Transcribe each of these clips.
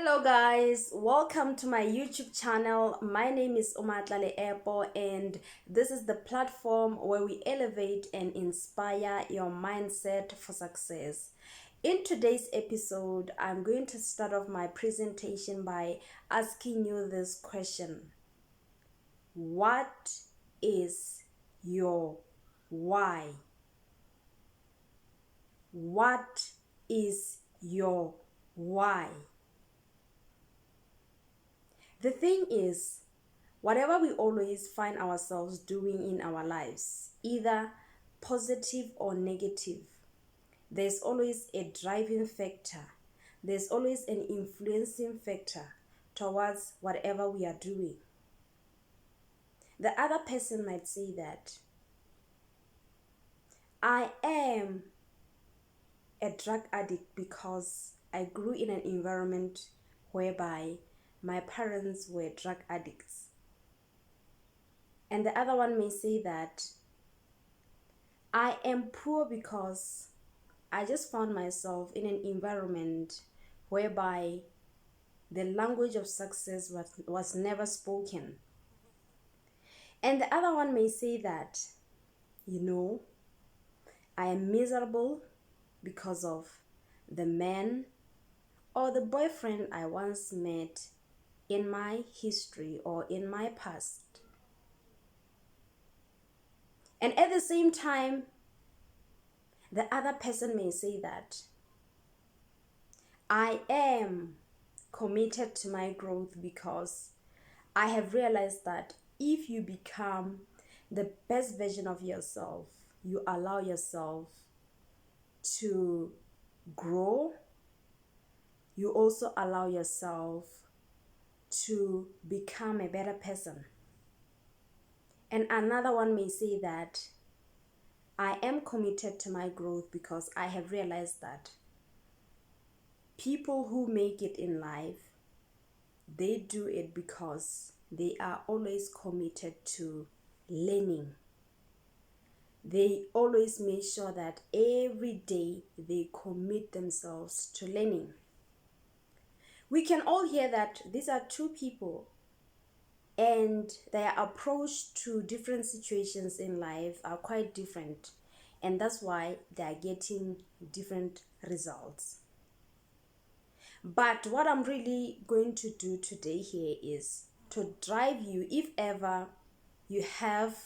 Hello guys, welcome to my YouTube channel. My name is Umatlale Epo and this is the platform where we elevate and inspire your mindset for success. In today's episode, I'm going to start off my presentation by asking you this question. What is your why? What is your why? The thing is, whatever we always find ourselves doing in our lives, either positive or negative, there's always a driving factor. There's always an influencing factor towards whatever we are doing. The other person might say that I am a drug addict because I grew in an environment whereby my parents were drug addicts. And the other one may say that I am poor because I just found myself in an environment whereby the language of success was never spoken. And the other one may say that, I am miserable because of the man or the boyfriend I once met in my history or in my past. And at the same time, the other person may say that I am committed to my growth because I have realized that if you become the best version of yourself, you allow yourself to grow. You also allow yourself to become a better person. And another one may say that I am committed to my growth because I have realized that people who make it in life, they do it because they are always committed to learning. They always make sure that every day they commit themselves to learning. We can all hear that these are two people and their approach to different situations in life are quite different, and that's why they are getting different results. But what I'm really going to do today here is to drive you, if ever you have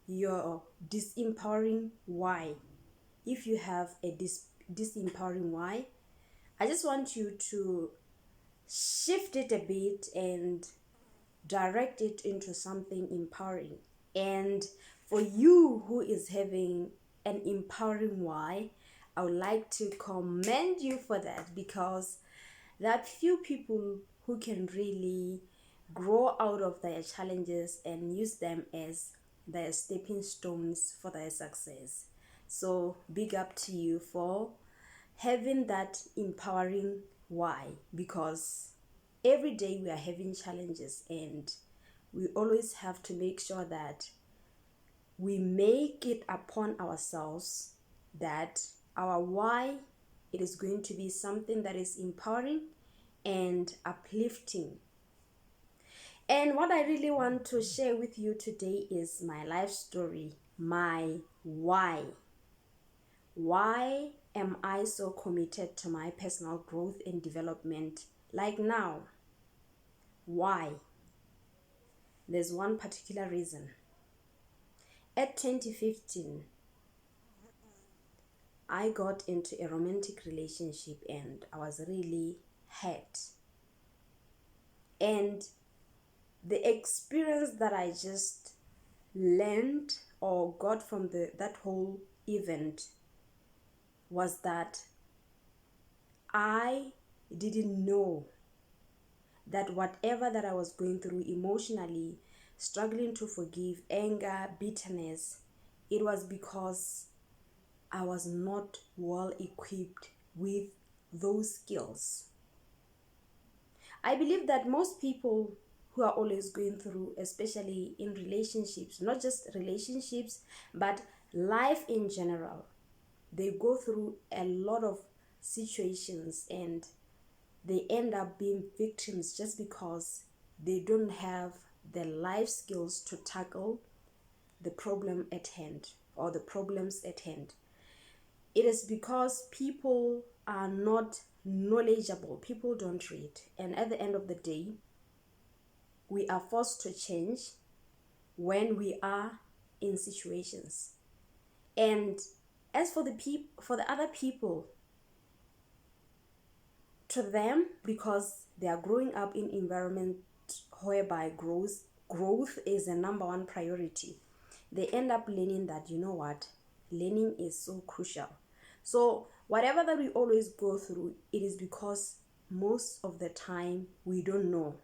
your disempowering why. If you have a disempowering why, I just want you to shift it a bit and direct it into something empowering. And for you who is having an empowering why, I would like to commend you for that, because there are few people who can really grow out of their challenges and use them as their stepping stones for their success. So big up to you for having that empowering why, because every day we are having challenges and we always have to make sure that we make it upon ourselves that our why, it is going to be something that is empowering and uplifting. And what I really want to share with you today is my life story, my why. Why am I so committed to my personal growth and development like now? Why? There's one particular reason. At 2015, I got into a romantic relationship and I was really hurt. And the experience that I just learned or got from that whole event was that I didn't know that whatever that I was going through emotionally, struggling to forgive, anger, bitterness, it was because I was not well equipped with those skills. I believe that most people who are always going through, especially in relationships, not just relationships, but life in general, they go through a lot of situations and they end up being victims just because they don't have the life skills to tackle the problem at hand or the problems at hand. It is because people are not knowledgeable. People don't read. And at the end of the day, we are forced to change when we are in situations. And as for the other people, to them, because they are growing up in environment whereby growth is the number one priority, they end up learning that, you know what, learning is so crucial. So whatever that we always go through, it is because most of the time we don't know.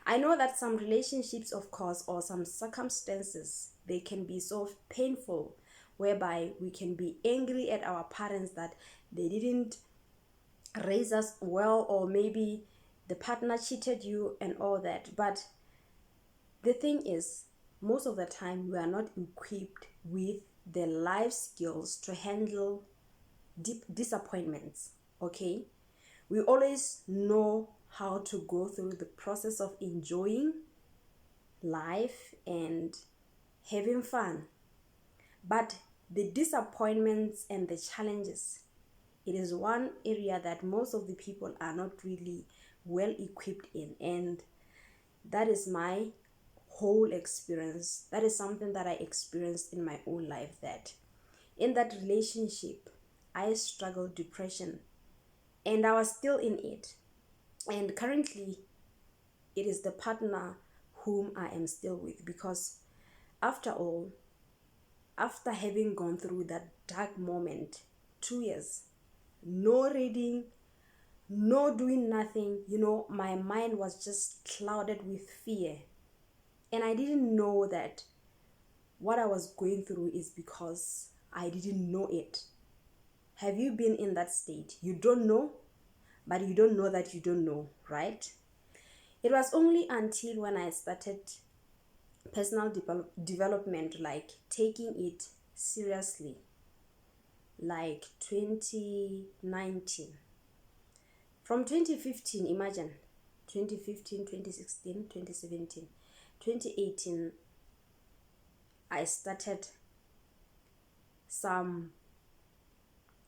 I know that some relationships, of course, or some circumstances, they can be so painful, whereby we can be angry at our parents that they didn't raise us well, or maybe the partner cheated you and all that. But the thing is, most of the time we are not equipped with the life skills to handle deep disappointments. Okay, we always know how to go through the process of enjoying life and having fun, but the disappointments and the challenges, it is one area that most of the people are not really well equipped in. And that is my whole experience. That is something that I experienced in my own life, that in that relationship I struggled depression, and I was still in it. And currently it is the partner whom I am still with, because after all, after having gone through that dark moment, 2 years, no reading, no doing nothing, my mind was just clouded with fear. And I didn't know that what I was going through is because I didn't know it. Have you been in that state? You don't know, but you don't know that you don't know, right? It was only until when I started personal development, like taking it seriously, like 2019. From 2015, imagine, 2015, 2016, 2017, 2018, I started some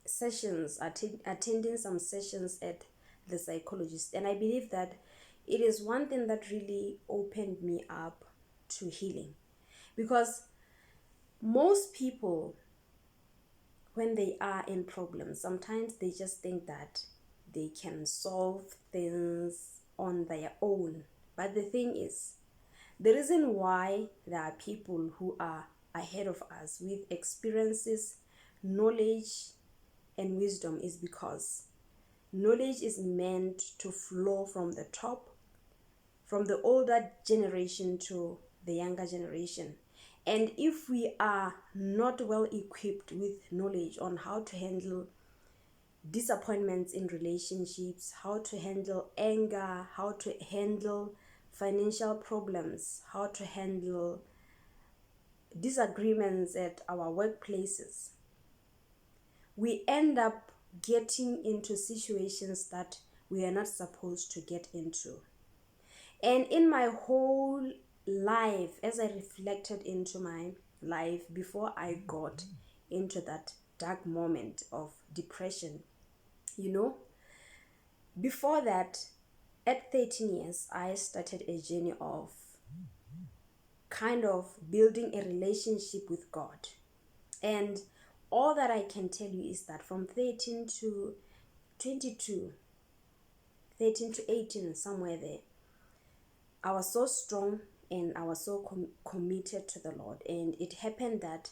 sessions, attending some sessions at the psychologist. And I believe that it is one thing that really opened me up to healing. Because most people, when they are in problems, sometimes they just think that they can solve things on their own. But the thing is, the reason why there are people who are ahead of us with experiences, knowledge, and wisdom is because knowledge is meant to flow from the top, from the older generation to the younger generation. And if we are not well equipped with knowledge on how to handle disappointments in relationships, how to handle anger, how to handle financial problems, how to handle disagreements at our workplaces, we end up getting into situations that we are not supposed to get into. And in my whole life, as I reflected into my life before I got into that dark moment of depression, before that, at 13 years, I started a journey of kind of building a relationship with God. And all that I can tell you is that from 13 to 22, 13 to 18, somewhere there, I was so strong and I was so committed to the Lord. And it happened that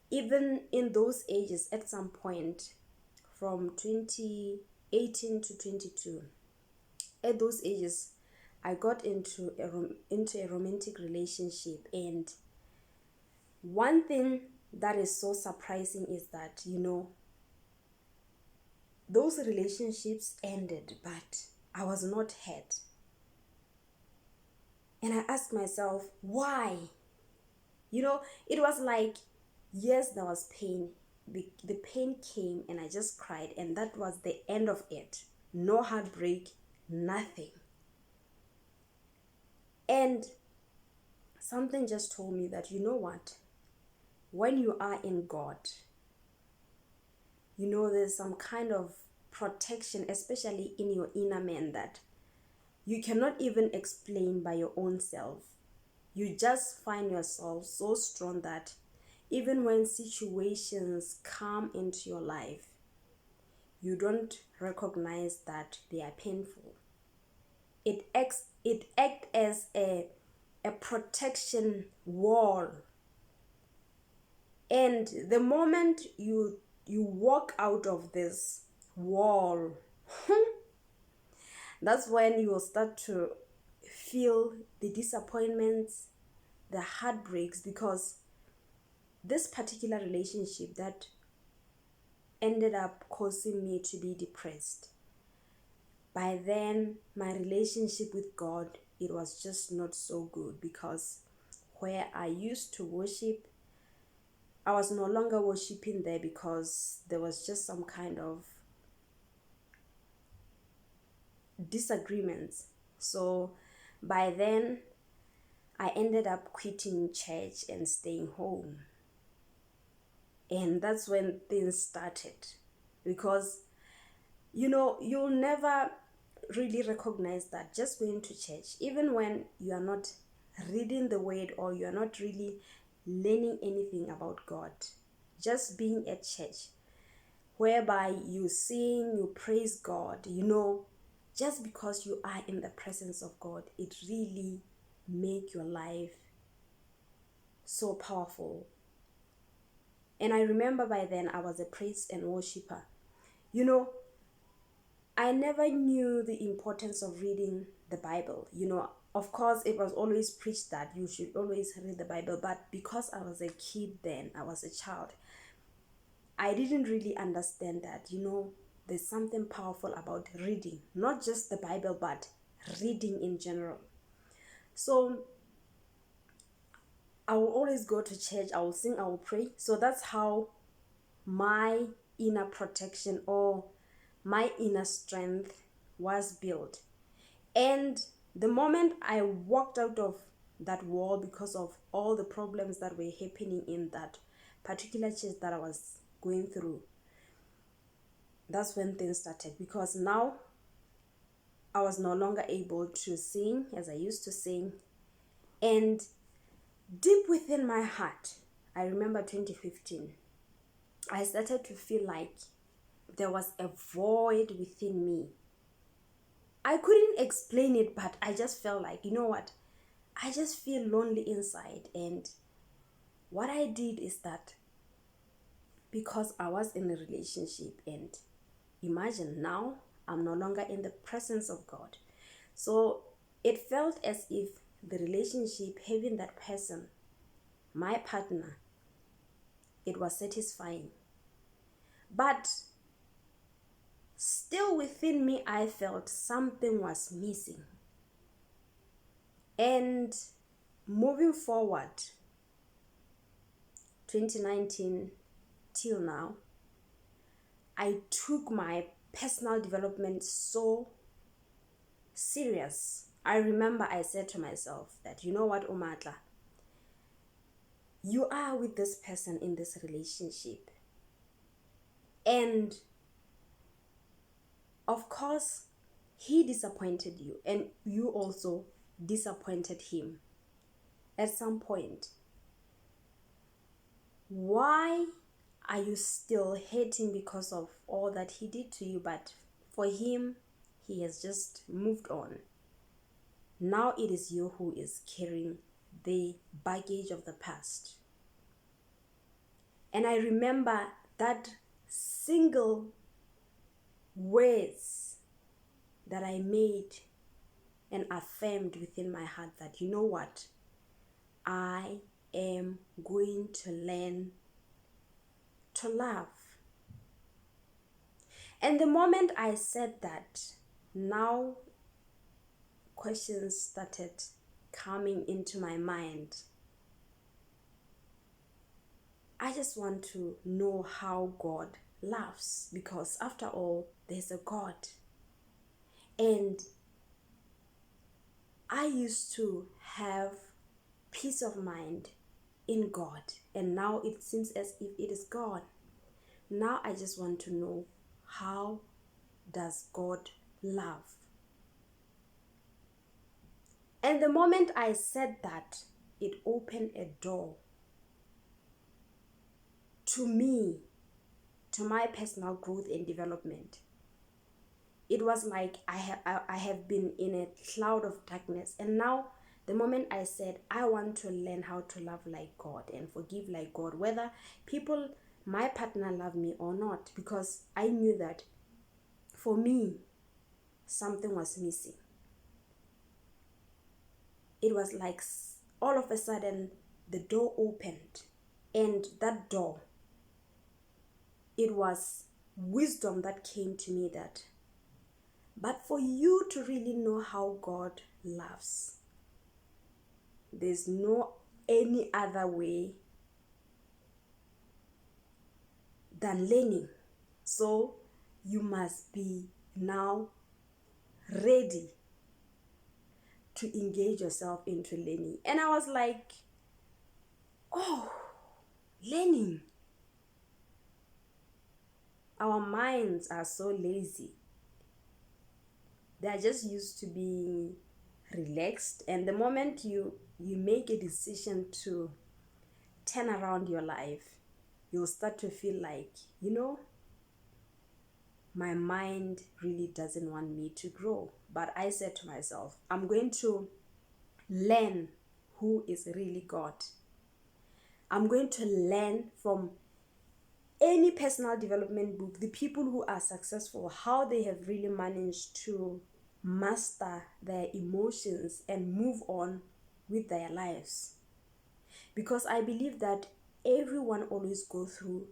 even in those ages, at some point from 2018 to 22, at those ages, I got into a romantic relationship. And one thing that is so surprising is that, those relationships ended, but I was not hurt. And I asked myself, why? It was like, yes, there was pain. The pain came and I just cried, and that was the end of it. no heartbreak, nothing. And something just told me that, you know what? When you are in God, you know, there's some kind of protection, especially in your inner man, that you cannot even explain by your own self. You just find yourself so strong that even when situations come into your life, you don't recognize that they are painful. It acts as a protection wall. And the moment you walk out of this wall, that's when you will start to feel the disappointments, the heartbreaks, because this particular relationship that ended up causing me to be depressed. By then, my relationship with God, it was just not so good, because where I used to worship, I was no longer worshiping there because there was just some kind of disagreements. So by then, I ended up quitting church and staying home. And that's when things started. Because, you know, you'll never really recognize that just going to church, even when you are not reading the word or you are not really learning anything about God, just being at church, whereby you sing, you praise God, you know, just because you are in the presence of God, it really make your life so powerful. And I remember by then I was a praise and worshiper. You know, I never knew the importance of reading the Bible. You know, of course, it was always preached that you should always read the Bible. But because I was a kid then, I was a child, I didn't really understand that, you know, there's something powerful about reading. Not just the Bible, but reading in general. So I will always go to church, I will sing, I will pray. So that's how my inner protection or my inner strength was built. And the moment I walked out of that wall, because of all the problems that were happening in that particular church that I was going through, that's when things started. Because now I was no longer able to sing as I used to sing. And deep within my heart, I remember 2015, I started to feel like there was a void within me. I couldn't explain it, but I just felt like, you know what? I just feel lonely inside. And what I did is that, because I was in a relationship, and imagine now I'm no longer in the presence of God. So it felt as if the relationship, having that person, my partner, it was satisfying. But still within me, I felt something was missing. And moving forward, 2019 till now, I took my personal development so serious. I remember I said to myself that, you know what, Umatla, you are with this person in this relationship. And of course, he disappointed you, and you also disappointed him at some point. Why are you still hating because of all that he did to you? But for him, he has just moved on. Now it is you who is carrying the baggage of the past. And I remember that single words that I made and affirmed within my heart that, you know what, I am going to learn to love. And the moment I said that, now questions started coming into my mind. I just want to know how God loves, because after all, there's a God. And I used to have peace of mind in God, and now it seems as if it is gone. Now I just want to know, how does God love? And the moment I said that, it opened a door to me, to my personal growth and development. It was like I have been in a cloud of darkness, and now the moment I said I want to learn how to love like God and forgive like God, whether people, my partner, love me or not, because I knew that for me something was missing. It was like all of a sudden the door opened, and that door, it was wisdom that came to me, that but for you to really know how God loves, there's no any other way than learning. So you must be now ready to engage yourself into learning. And I was like, oh, learning. Our minds are so lazy. They're just used to being relaxed, and the moment you make a decision to turn around your life, you'll start to feel like, my mind really doesn't want me to grow. But I said to myself, I'm going to learn who is really God. I'm going to learn from any personal development book, the people who are successful, how they have really managed to master their emotions and move on with their lives. Because I believe that everyone always goes through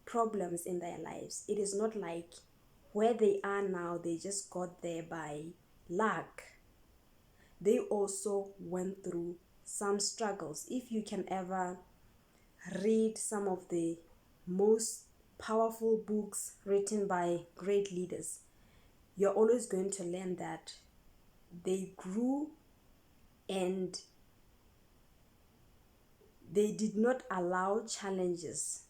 problems in their lives. It is not like where they are now, they just got there by luck. They also went through some struggles. If you can ever read some of the most powerful books written by great leaders, you're always going to learn that they grew and they did not allow challenges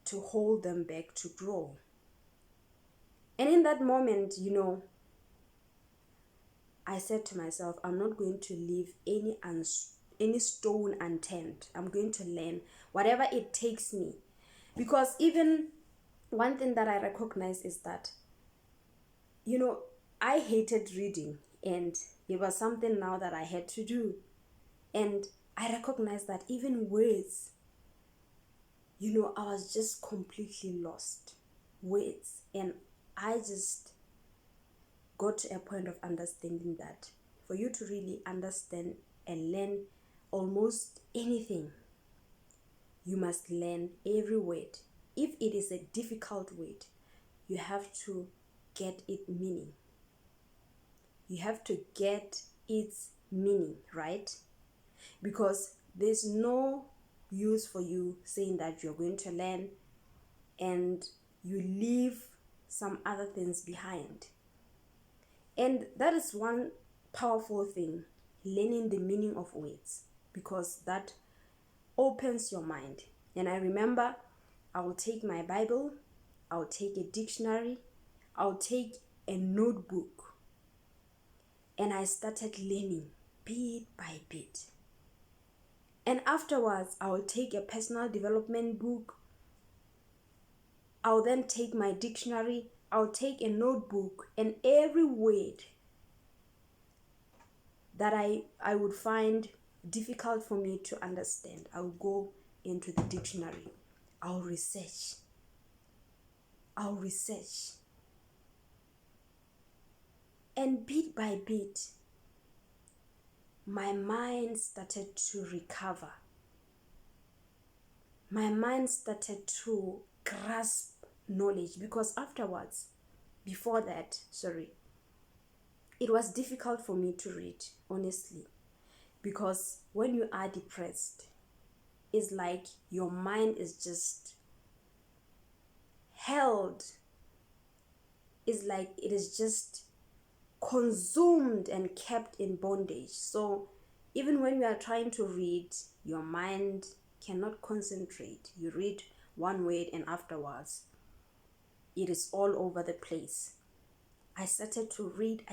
to hold them back to grow. And in that moment, I said to myself, I'm not going to leave any stone unturned. I'm going to learn whatever it takes me. Because even one thing that I recognize is that, I hated reading, and it was something now that I had to do. And I recognized that even words, I was just completely lost. Words. And I just got to a point of understanding that for you to really understand and learn almost anything, you must learn every word. If it is a difficult word, you have to get its meaning. You have to get its meaning, right? Because there's no use for you saying that you're going to learn and you leave some other things behind. And that is one powerful thing, learning the meaning of words, because that opens your mind. And I remember I will take my Bible, I'll take a dictionary, I'll take a notebook, and I started learning bit by bit. And afterwards, I will take a personal development book, I'll then take my dictionary, I'll take a notebook, and every word that I would find difficult for me to understand, I'll go into the dictionary. I'll research. And bit by bit, my mind started to recover. My mind started to grasp knowledge, because afterwards, it was difficult for me to read, honestly, because when you are depressed, it's like your mind is just held is like it is just consumed and kept in bondage. So even when you are trying to read, your mind cannot concentrate. You read one word and afterwards it is all over the place. I started to read,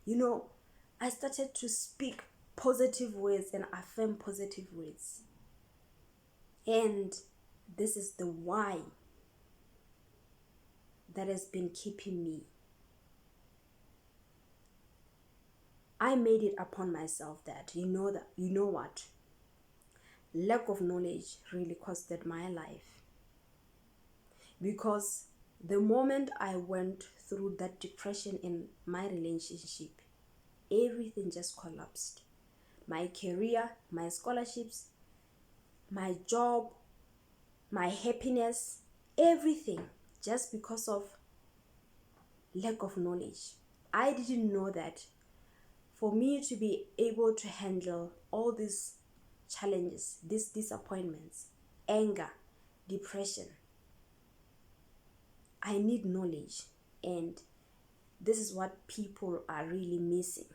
you know, I started to speak positive words and affirm positive words. And this is the why that has been keeping me. I made it upon myself that you know what? Lack of knowledge really costed my life. Because the moment I went through that depression in my relationship, everything just collapsed. My career, my scholarships, my job, my happiness, everything, just because of lack of knowledge. I didn't know that for me to be able to handle all these challenges, these disappointments, anger, depression, I need knowledge. And this is what people are really missing.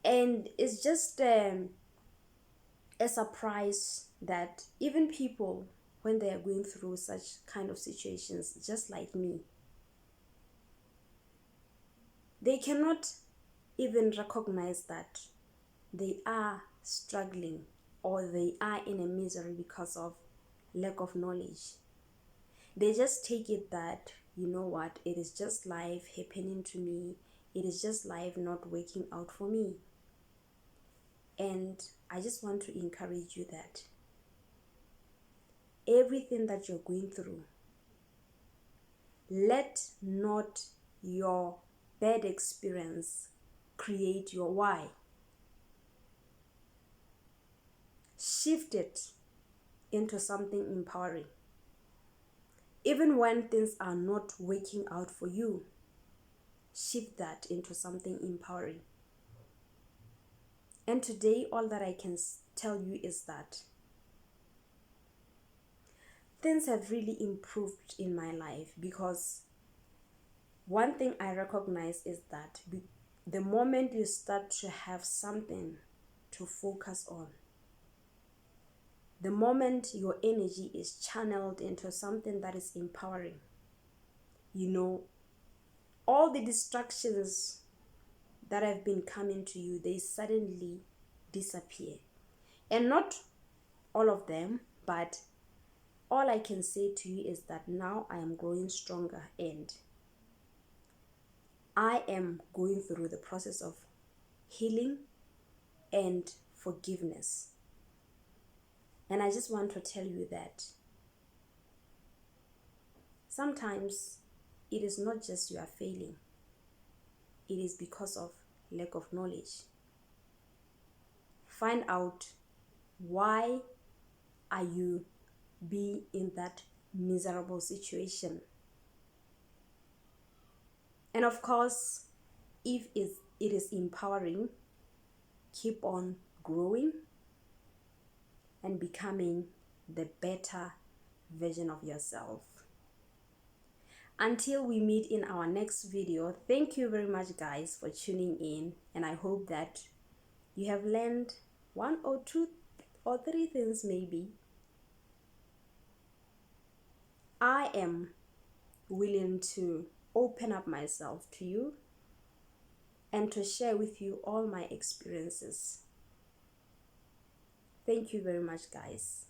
And it's just a surprise that even people, when they are going through such kind of situations, just like me, they cannot even recognize that they are struggling or they are in a misery because of lack of knowledge. They just take it that, you know what, it is just life happening to me. It is just life not working out for me. And I just want to encourage you that everything that you're going through, let not your bad experience create your why. Shift it into something empowering. Even when things are not working out for you, shift that into something empowering. And today, all that I can tell you is that things have really improved in my life, because one thing I recognize is that the moment you start to have something to focus on, the moment your energy is channeled into something that is empowering, all the distractions that have been coming to you, they suddenly disappear. And not all of them, but all I can say to you is that now I am growing stronger, and I am going through the process of healing and forgiveness. And I just want to tell you that sometimes it is not just you are failing, it is because of lack of knowledge. Find out why are you being in that miserable situation. And of course, if it is empowering, keep on growing and becoming the better version of yourself. Until we meet in our next video, thank you very much guys for tuning in, and I hope that you have learned one or two or three things maybe. I am willing to open up myself to you and to share with you all my experiences. Thank you very much guys.